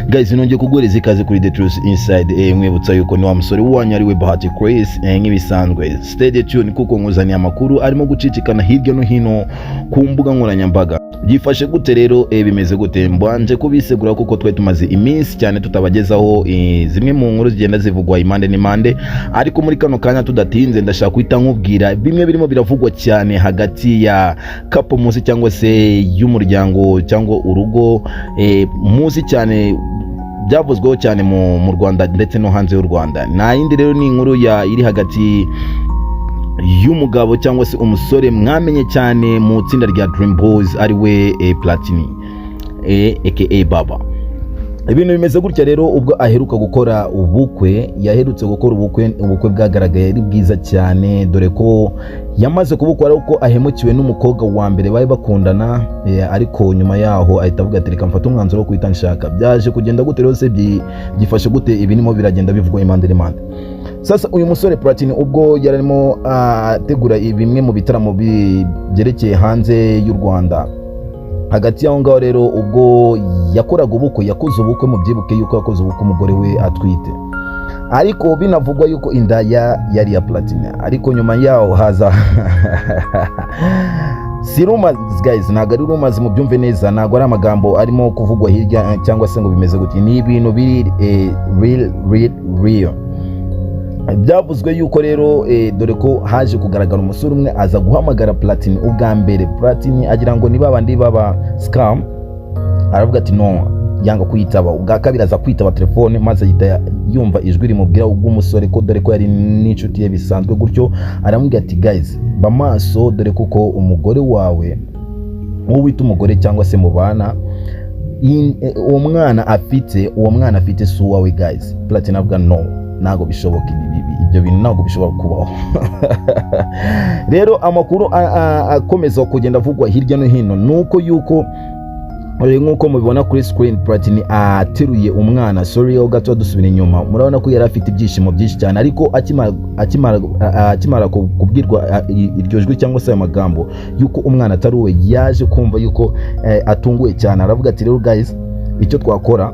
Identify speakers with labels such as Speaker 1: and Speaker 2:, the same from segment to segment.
Speaker 1: Guys, nongeye kugoreza ikaze kuri The Truth Inside. Mwibutsa yuko ni wa musore wanyu ari we Bahati Chris nk'ibisanzwe. Stay tuned kuko nkuzaniye amakuru arimo gucicikana hirya no hino ku mbuga nkoranyambaga. Byifashe gute rero, bimeze gute? Mbanje kubisegura kuko twe tumaze iminsi cyane tutabagezaho zimwe mu nkuru zigenda zivugwa impande n'impande, ariko muri kano kanya tudatinze ndashaka kwita nkubwira bimwe birimo biravugwa cyane hagati ya kapo muzi cyangwa se y'umuryango cyangwa urugo muzi cyane byavuzweho cyane mu Rwanda ndetse no hanze y'u Rwanda. Na yindi rero ni inkuru iri hagati y'umugabo cyangwa se umusore mwamenye cyane mu tsinda rya Dream Boys ari we Platin aka Baba. Ibintu bimeze gutya rero ubwo aheruka gukora ubukwe, yaherutse gukora ubukwe bwagaragaye ari bwiza cyane, dore ko yamaze kubukora uko ahemukiwe n'umukobwa wa mbere bari bakundana, ariko nyuma yaho ahita avuga ati reka mfate umwanzuro wo kwita nshaka. Byaje kugenda gute rero se, byifashe gute? Ibinimo biragenda bivugwa impande n'impande. Sasa uyu musore Platin ubwo yararimo ategura bimwe mu bitaramo byerekeye hanze y'u Rwanda, hagati yaho ngaho rero ubwo yakoraga ubukwe, yakoze ubukwe mu byibuke yuko yakoze ubukwe umugore we atwite, ariko binavugwa yuko inda yari ya Platin, ariko nyuma yaho haza si rumors guys, ntago ari rumors mu byumve neza, ntago ari amagambo arimo kuvugwa hirya cyangwa se ngo bimeze gute, ni ibintu biri real. Byavuzwe yuko rero dore ko haje kugaragara umusore umwe aza guhamagara Platin ubwa mbere. Platin agira ngo ni babandi baba scam, aravuga ati no, yanga kuyitaba. Ubwa kabiri aza kwitaba telefone, maze yita yumva ijwi rimubwira ubw'umusore ko dore ko yari n'inshuti ye bisanzwe gutyo, aramubwira ati guys bamaso, dore kuko umugore wawe wowe wita umugore cyangwa se mubana uwo mwana afite si uwawe guys. Platin avuga no, ntago bishoboka, ibyo bintu ntago bishobora kubaho. Rero amakuru akomeza kugenda avugwa hirya no hino nuko yuko nk'uko mubibona kuri screen, Platin ateruye umwana. Sorry yo gato dusubira inyuma, murabona ko yari afite ibyishimo byinshi cyane, ariko akimara kubwirwa iryo jwi cyangwa se amagambo yuko umwana atari uwe, yaje kumva yuko atunguwe cyane. Aravuga ati rero guys, icyo twakora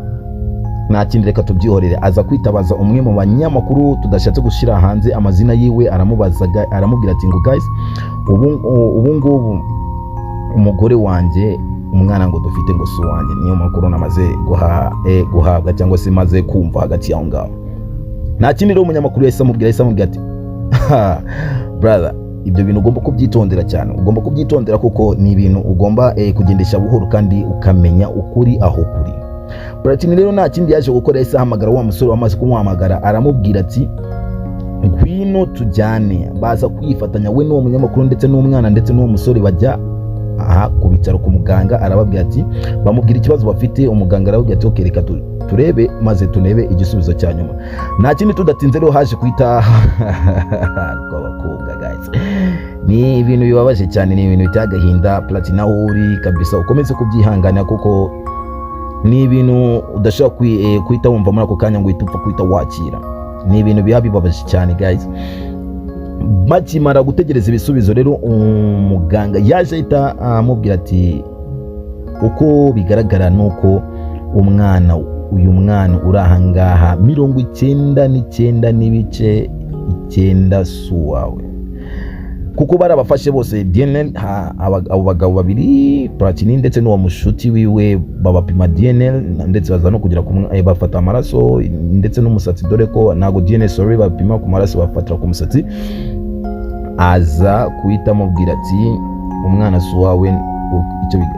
Speaker 1: nta kindi, reka tubyihorere. Aza kwitabaza umwe mu banyamakuru tudashatse gushyira hanze amazina yiwe, aramubwira ati ngo guys, ubu ngubu umugore wanjye umwana ngo dufite ngo si wanjye. Niyo makuru namaze guhabwa cyangwa se maze kumva hagati yaho ngaho. Nta kindi rero umunyamakuru yahise amubwira ati brother, ibyo bintu ugomba kubyitondera cyane, ugomba kubyitondera kuko ni ibintu ugomba kugendesha buhoro kandi ukamenya ukuri aho kuri. Platin rero nta kindi yaje gukora, yahise ahamagara wa musore wamaze kumuhamagara, aramubwira ati ngwino tujyane. Baza kwifatanya we n'uwo munyamakuru ndetse n'umwana ndetse n'uwo musore, bajya ku bitaro ku muganga. Arababwira ati, bamubwira ikibazo bafite. Umuganga arababwira ati okay, reka turebe maze tunebe igisubizo cya nyuma. Nta kindi tudatinze rero haje kwita kw'abakobwa guys. Ni ibintu bibabaje cyane, ni ibintu bitagahinda. Platin aho uri kabisa ukomeze kubyihangana kuko ni ibintu udashaka kwita wumva muri ako kanya ngo uhite upfa kwita wakira. Ni ibintu bibabaje cyane guys. Bakimara gutegereza ibisubizo rero, umuganga yaje ahita amubwira ati uko bigaragara nuko uyu mwana uri ahangaha 99.9% si uwawe, kuko barabafashe bose DNA. Abo bagabo babiri Platin ndetse n'uwo mushuti wiwe babapima DNA, ndetse baza no kugira bafata amaraso ndetse n'umusatsi, dore ko ntago DNA sorry bapima ku maraso, bafatira ku musatsi. Aza kuhita amubwira ati umwana si uwawe,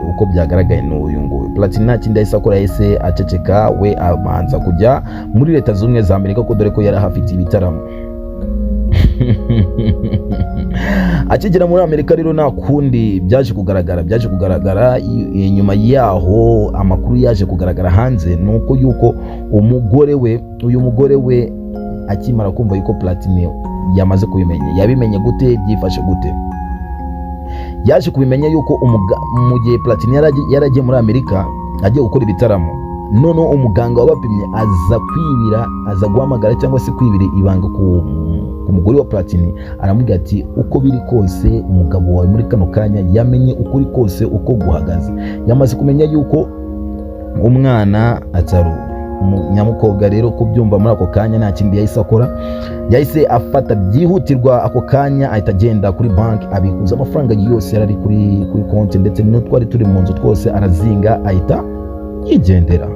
Speaker 1: uko byagaragaye n'uyu nguyu. Platin nta kindi yahise akora, yahise aceceka. We abanza kujya muri Leta Zunze Ubumwe za Amerika, ko dore ko yari ahafite ibitaramo. Akigera muri Amerika rero nta kundi byaje kugaragara. Nyuma yaho amakuru yaje kugaragara hanze nuko yuko uyu mugore we akimara kumva yuko Platin yamaze kubimenya. Yabimenye gute? Byifashe gute? Yaje kubimenya yuko mu gihe Platin yaragiye muri Amerika agiye gukora ibitaramo, none umuganga wabapimye aza guhamagara cyangwa se kwibira ibanga ku mugore wa Platin, aramubwira ati uko biri kose umugabo wawe muri kano kanya yamenye ukuri kose uko guhagaze, yamaze kumenya yuko umwana atari nyamukobwa. Rero kubyumva muri ako kanya nta kindi yahise akora, yahise afata byihutirwa ako kanya ahita agenda kuri banki abikuza amafaranga yose yarari kuri konti ndetse n'utwari turi mu nzu twose arazinga ahita yigendera.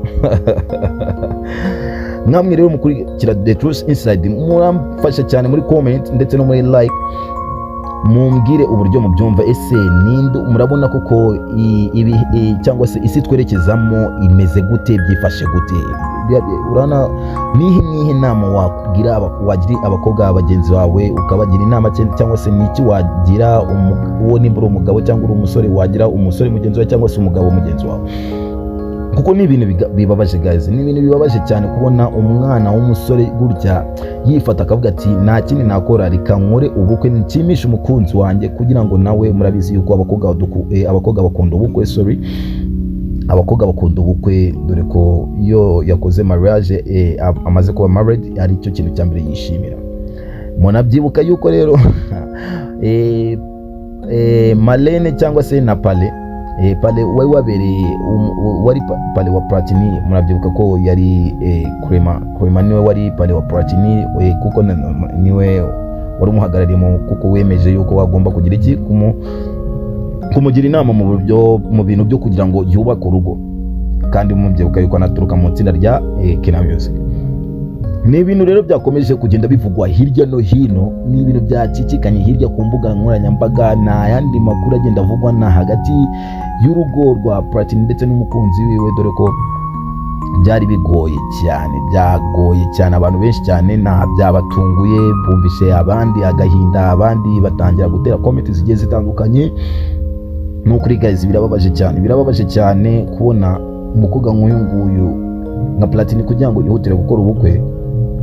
Speaker 1: Namwe rero mukurikira The Truth Inside muramfasha cyane muri comment ndetse no muri like, mumbwire uburyo mubyumva. Ese ninde murabona koko ibi cyangwa se isi twerekezamo imeze gute, byifashe gute? Urana nihe nama wagira abakobwa bagenzi bawe ukabagira inama cyangwa se niki wagira uwo nimbura umugabo cyangwa uri umusore wagira umusore mugenzi wawe cyangwa se umugabo mugenzi wawe? Kuko ni ibintu bibabaje guys, ni ibintu bibabaje cyane kubona umwana w'umusore gutya yifata akavuga ati nta kindi nakora reka nkore ubukwe nshimisha umukunzi wanjye, kugira ngo nawe murabizi yuko abakobwa bakunda ubukwe, abakobwa bakunda ubukwe, dore ko iyo yakoze mariage amaze kuba married ari cyo kintu cya mbere yishimira. Munabyibuka yuko rero Marlene cyangwa se na Pale wari Pale wa Platin, murabyibuka ko yari Crema niwe wari Pale wa Platin, kuko niwe wari umuhagarariye kuko wemeje yuko wagomba kugira iki kumugira inama mu bintu byo kugira ngo yubake urugo, kandi mubyibuka yuko anaturuka mu tsinda rya Kina Music. Ni ibintu rero byakomeje kugenda bivugwa hirya no hino, ni ibintu byacicikanye hirya ku mbuga nkoranyambaga, na yandi makuru agenda avugwa na hagati y'urugo rwa Platin ndetse n'umukunzi wiwe, dore ko byari byagoye cyane abantu benshi cyane, na byabatunguye, bumvise abandi agahinda, abandi batangira gutera comment zigiye zitandukanye. Nukuri guys, birababaje cyane kubona umukobwa nk'uyu nguyu nka Platin kugira ngo yihutire gukora ubukwe,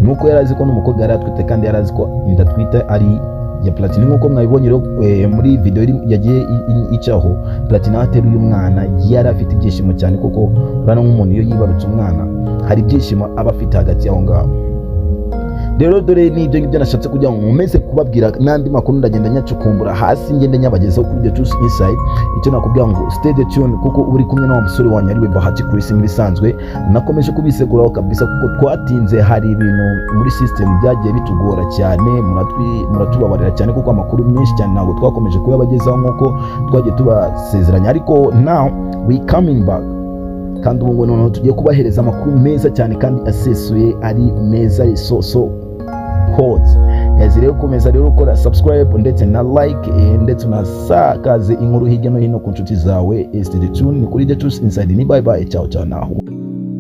Speaker 1: nuko yarazi ko n'umukobwa yari atwite, kandi yarazi ko inda twite ari ya Platin. Nkuko mwabibonye muri video yagiye icaho, Platin ateruye umwana yari afite ibyishimo cyane, kuko urana nk'umuntu iyo yibarutse umwana hari ibyishimo aba afite hagati yaho ngaho. Rero dore ni ibyo ngibyo nashatse kugira ngo mumeze kubabwira, n'andi makuru ndagenda nyacukumbura hasi ngende nyabagezaho kuri The Truth Inside. Icyo nakubwira ngo stay tuned, kuko uri kumwe na musore wanyu ariwe Bahati Chris. Ibisanzwe nakomeje kubiseguraho kabisa, kuko twatinze, hari ibintu muri system byagiye bitugora cyane, muratubabarira cyane, kuko amakuru menshi cyane ntabwo twakomeje kuyabagezaho nkuko twagiye tubasezeranya, ariko now we coming back, kandi ubu noneho tugiye kubahereza amakuru meza cyane kandi asesuye, ari meza so hot. Rero komeza rero ukora subscribe ndetse na like, ndetse unasakaze inkuru hirya no hino ku nshuti zawe. Stay tuned kuri The Truth Inside. Ni bye bye, ciao now.